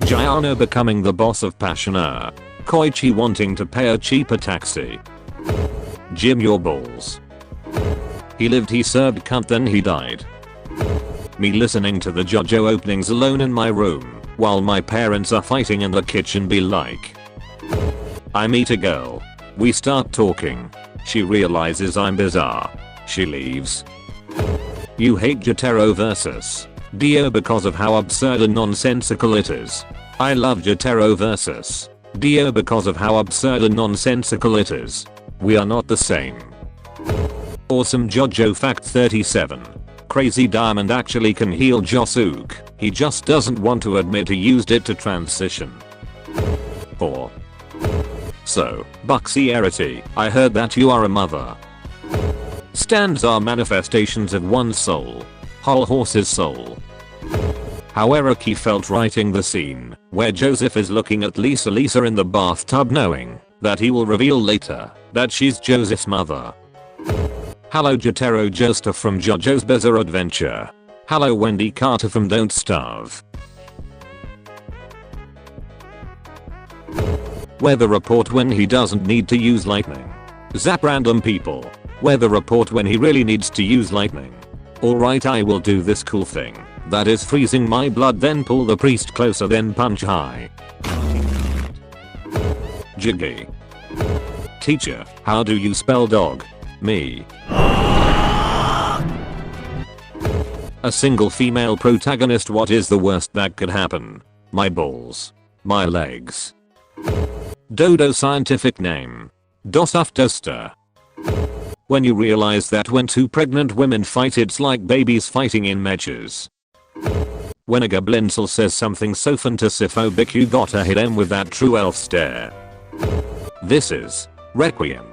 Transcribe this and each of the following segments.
Giorno becoming the boss of Passioner. Koichi wanting to pay a cheaper taxi. Jim your balls. He lived, he served, cunt, then he died. Me listening to the Jojo openings alone in my room while my parents are fighting in the kitchen, be like. I meet a girl. We start talking. She realizes I'm bizarre. She leaves. You hate Jotaro versus Dio because of how absurd and nonsensical it is. I love Jotaro versus Dio because of how absurd and nonsensical it is. We are not the same. Awesome Jojo fact 37. Crazy Diamond actually can heal josuke. He just doesn't want to admit he used it to transition. 4. So, Buxierity, I heard that you are a mother. Stands are manifestations of one's soul. Whole horse's soul. How Eriki felt writing the scene where Joseph is looking at Lisa in the bathtub, knowing that he will reveal later that she's Joseph's mother. Hello Jotaro Joestar from JoJo's Bizarre Adventure. Hello Wendy Carter from Don't Starve. Weather report when he doesn't need to use lightning. Zap random people. Weather report when he really needs to use lightning. Alright, I will do this cool thing. That is freezing my blood, then pull the priest closer, then punch high. Jiggy. Teacher, how do you spell dog? Me. A single female protagonist, what is the worst that could happen? My balls. My legs. Dodo scientific name. Joestar. When you realize that when two pregnant women fight it's like babies fighting in mechas. When a goblinsel says something so fantasiphobic you gotta hit him with that true elf stare. This is Requiem.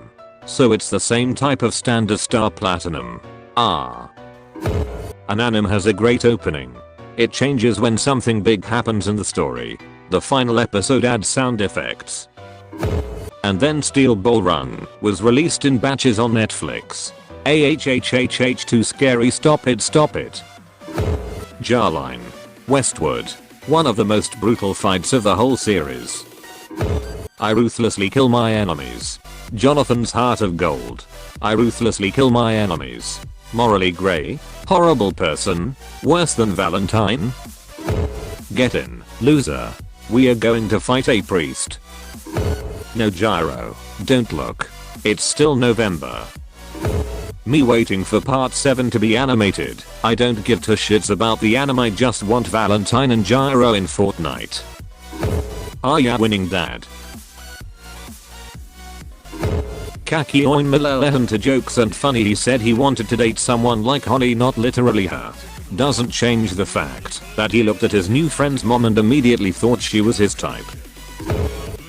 So it's the same type of standard star platinum. Ah. An anime has a great opening. It changes when something big happens in the story. The final episode adds sound effects. And then Steel Ball Run was released in batches on Netflix. AHHHH too scary, stop it. Jolyne. Westward. One of the most brutal fights of the whole series. I ruthlessly kill my enemies. Jonathan's Heart of Gold. I ruthlessly kill my enemies. Morally grey. Horrible person. Worse than Valentine. Get in, loser. We are going to fight a priest. No gyro. Don't look. It's still November. Me waiting for part 7 to be animated. I don't give two shits about the anime, I just want Valentine and gyro in Fortnite. Are ya winning, dad? Kakyoin Miller to jokes and funny, he said he wanted to date someone like Holly, not literally her. Doesn't change the fact that he looked at his new friend's mom and immediately thought she was his type.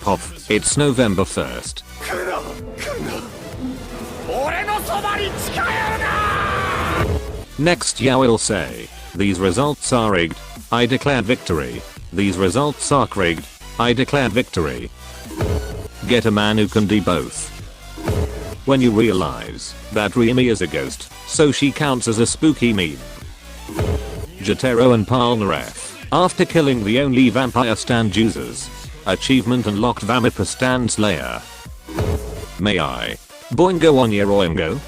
Pof, it's November 1st. Next ya will say, these results are rigged. I declare victory. These results are rigged. I declare victory. Get a man who can do both. When you realize that Rimi is a ghost, so she counts as a spooky meme. Jotaro and Polnareff, after killing the only vampire stand users. Achievement unlocked, Vampire stand slayer. May I? Boingo on your oingo?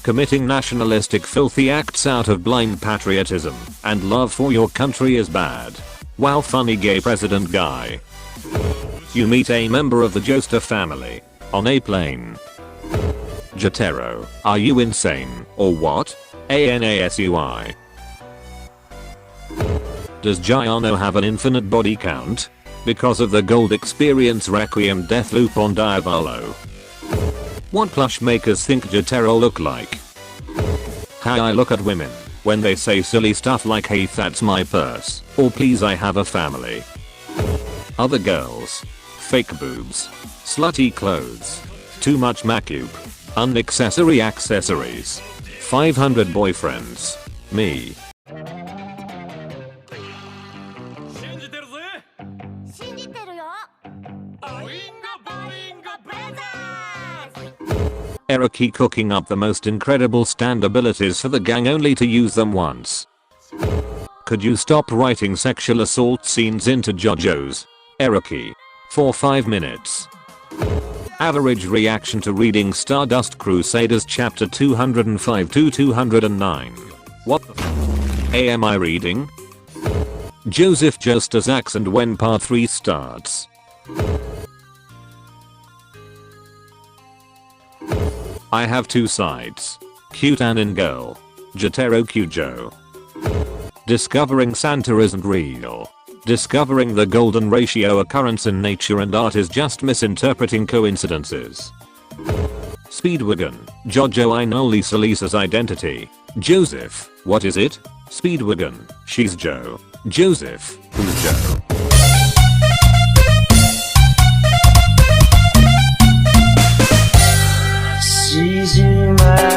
Committing nationalistic filthy acts out of blind patriotism and love for your country is bad. Wow, funny gay president guy. You meet a member of the Joestar family on a plane. Jotaro, are you insane or what? ANASUI. Does Giorno have an infinite body count? Because of the gold experience Requiem Deathloop on Diavolo. What plush makers think Jotaro look like? How I look at women when they say silly stuff like hey that's my purse or please I have a family. Other girls. Fake boobs. Slutty clothes. Too much makeup. Unnecessary accessories. 500 boyfriends. Me. Eriki cooking up the most incredible stand abilities for the gang only to use them once. Could you stop writing sexual assault scenes into JoJos? Eriki. For 5 minutes. Average reaction to reading Stardust Crusaders chapter 205 to 209. What the f*** am I reading? Joseph Joestar's axe and when part 3 starts. I have two sides. Cute Anin girl. Jotaro Kujo. Discovering Santa isn't real. Discovering the golden ratio occurrence in nature and art is just misinterpreting coincidences. Speedwagon. Jojo I know Lisa Lisa's identity. Joseph. What is it? Speedwagon. She's Joe. Joseph. Who's Joe? Shijima